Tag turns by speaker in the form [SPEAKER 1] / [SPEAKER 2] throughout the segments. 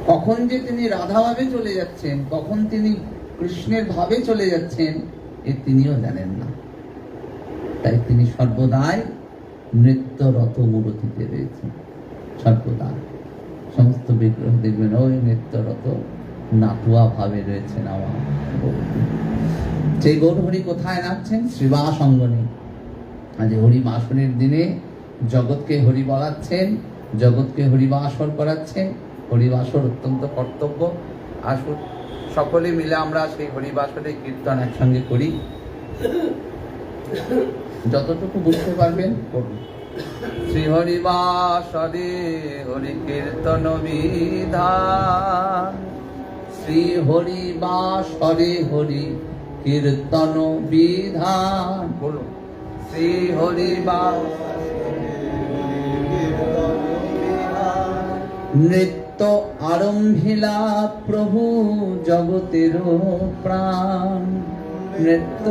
[SPEAKER 1] কখন যে তিনি রাধা ভাবে চলে যাচ্ছেন, কখন তিনি কৃষ্ণের ভাবে চলে যাচ্ছেন, এ তিনিও জানেন না। তাই তিনি সর্বদাই নৃত্যরত মূরতিতে রয়েছেন। সর্বদা সমস্ত বিগ্রহ দেখবেন ওই নৃত্যরত নাটুয়া ভাবে রয়েছেন আমার গৌরহরি। সেই গৌরহরি কোথায় নাচছেন? শ্রীবাস অঙ্গনে। আজ হরিবাসনের দিনে জগৎকে হরি বলাচ্ছেন, জগৎকে হরিবাসর করাচ্ছেন। হরিবাসর অত্যন্ত কর্তব্য। আসুন সকলে মিলে আমরা সেই হরিবাসরের কীর্তন একসঙ্গে করি। যতটুকু বুঝতে পারবেন করুন। শ্রী হরিবাসরে হরি কীর্তন বিধান, শ্রী হরিবাসরে হরি কীর্তন বিধান। বলুন শ্রী হরিবাস নৃত্য আরম্ভিলা প্রভু জগতের প্রাণ। নৃত্য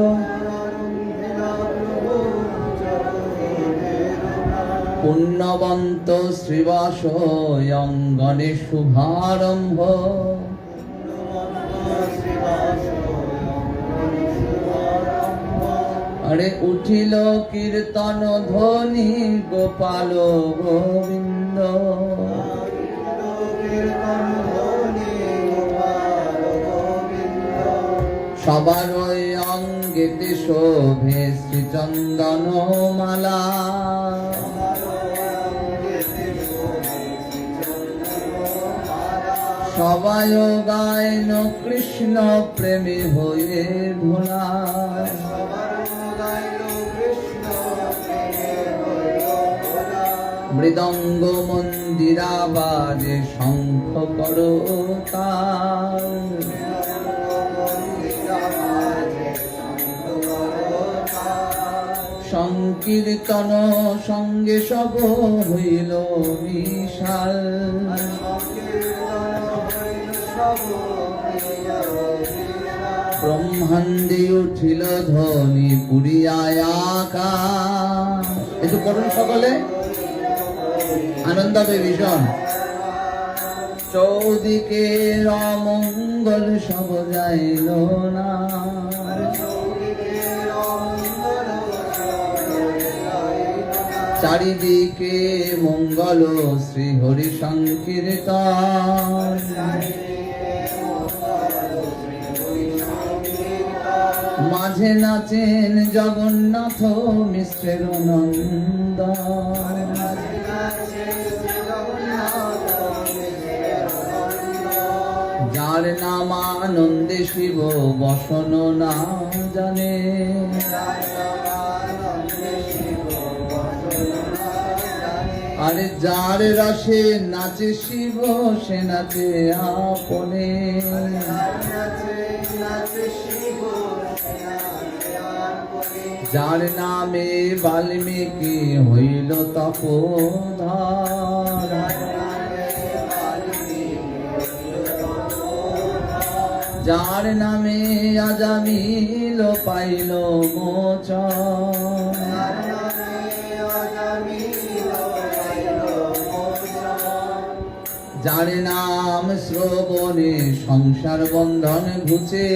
[SPEAKER 1] পুণ্যবন্ত শ্রীবাস অঙ্গনে শুভারম্ভ। আরে উঠিল কীর্তন ধ্বনি গোপাল গোবিন্দ। সবার অঙ্গেতে শোভে শ্রীচন্দন মালা। সবাই গায়ন কৃষ্ণ প্রেমী হয়ে ভোলা। মৃদঙ্গ মন্দিরা বাজে শঙ্খ করতাল। সংকীর্তন সঙ্গে সব হইল বিশাল। ব্রহ্মাণ্ডে উঠিল ধ্বনি পুরিয়ায় আকাশ। একটু করুন সকলে, আনন্দ হবে ভীষণ। চৌদিকে অমঙ্গল সব যাইল না। চারিদিকে মঙ্গল শ্রী হরি সংকীর্তন। মাঝে নাচেন জগন্নাথ মিশ্রের নন্দন। যার নাম আনন্দে শিব বসন না জানে। আরে যার রসে নাচে শিব সে নাচে আপনে। যার নামে বাল্মীকি হইল তপোধর। যার নামে আজামিল পাইল মোচন। যার নাম শ্রবণে সংসার বন্ধন ঘুচে।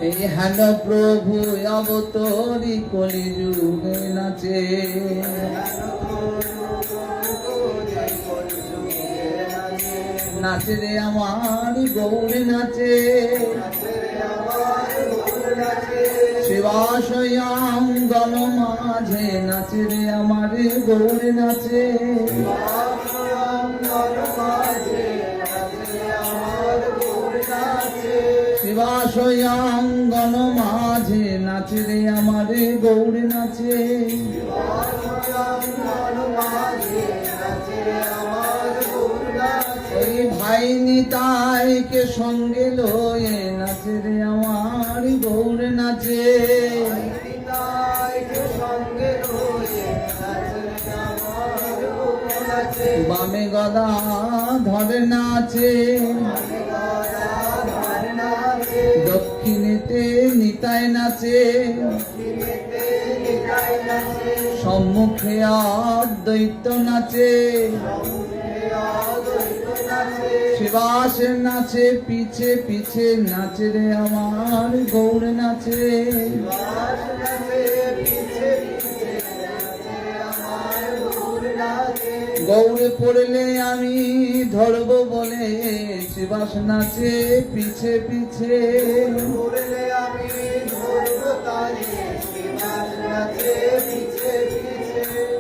[SPEAKER 1] এই হেন প্রভু অবতরি কলি যুগে নাচে। নাচে রে আমার গৌর নাচে। শিবাশয়াঙ্গন মাঝে নাচে রে আমার গৌর নাচে। শিবাশয়াঙ্গন মাঝে নাচে রে আমার গৌর নাচে। ওই ভাই নিতাইকে সঙ্গে লয়ে নাচে রে আমার গৌর নাচে। বামে গদা ধরে নাচে। দক্ষিণেতে নিতাই নাচে। সম্মুখে অদ্বৈত নাচে, শিবাস নাচে, পিছে পিছে নাচে রে আমার গৌর নাচে। গৌরে পড়লে আমি ধরবো বলে শিবাস নাচে পিছে পিছে।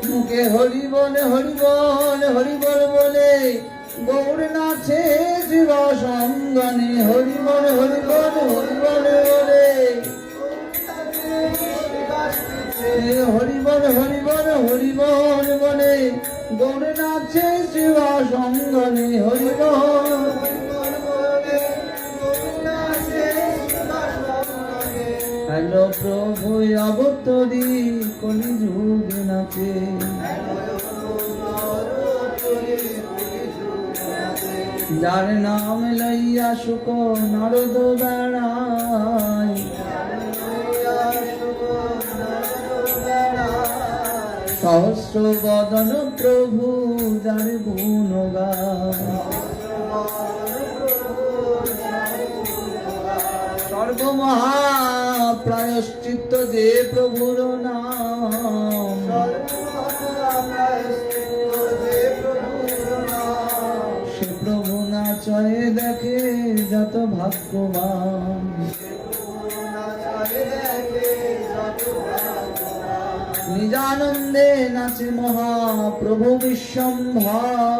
[SPEAKER 1] মুখে হরি বলে হরি বল হরি বল বলে গৌর নাচে শিব সঙ্গনে। হরি বল হরি বল হরি বল বলে হরি বল হরি বল হরি বল বলে গৌর নাচে শিব সঙ্গনে। হরি বল হ্যালো প্রভু অবতরী কলি যুগে নাচে। যার নাম লইয়া শুক নারদ বেড়ায়, সহস্র বদন প্রভু যার গুণ গায়। সর্বমহা প্রায়শ্চিত্ত যে প্রভুর নাম, সে প্রভু নাচয়ে দেখে যত ভাগ্যবান। নিজানন্দে নাচে মহাপ্রভু বিশ্বম্ভর,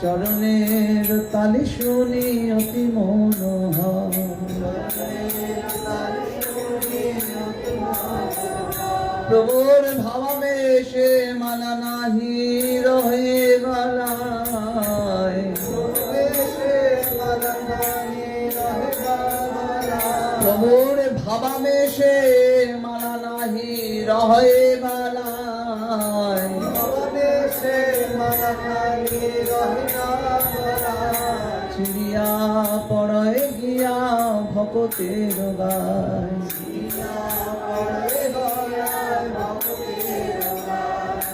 [SPEAKER 1] চরণের তালি শুনি অতি মনোহর। প্রভুর ভাবাবেশে মালা নাহি রহে গলায়, প্রভুর ভাবাবেশে মালা নাহি রহে গলায়। চিড়িয়া পড়ে গিয়া ভকতের গায়,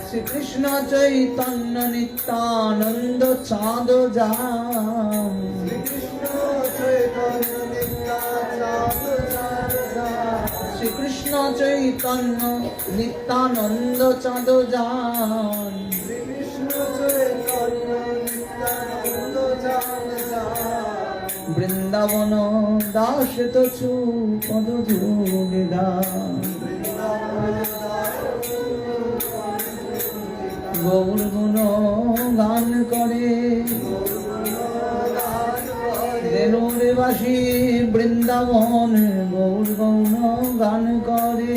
[SPEAKER 1] শ্রীকৃষ্ণ চৈতন্য নিত্যানন্দ চাঁদ যান। শ্রীকৃষ্ণ চৈতন্য নিত্যানন্দ চাঁদ যান। বৃন্দাবন দাস তছু পদ যোগে দান। গৌর গুণ গান করে রেণুরে বাসী বৃন্দাবন। গৌর গুণ গান করে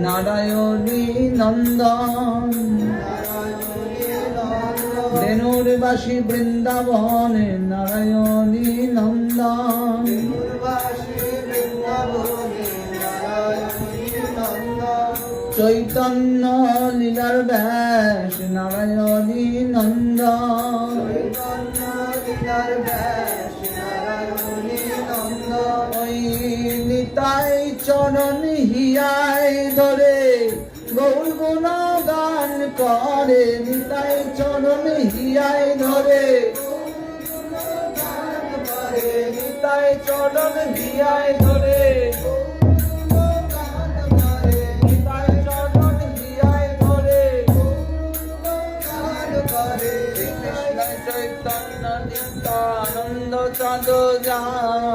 [SPEAKER 1] নারায়ণী নন্দন। রেণুর বাসী বৃন্দাবন নারায়ণী নন্দন। চৈতন্য লীলার ব্যাস নারায়ণী নন্দন। ওই নিতাই চরণ হিয়ায় ধরে গৌর গুণ গান করে। নিতাই চরণ হিয়ায় ধরে, নিতাই চরণ হিয়ায় ধরে, নিতাই চরণ হিয়ায় ধরে। কৃষ্ণ চৈতন্য নিত্যানন্দ চাঁদ যান।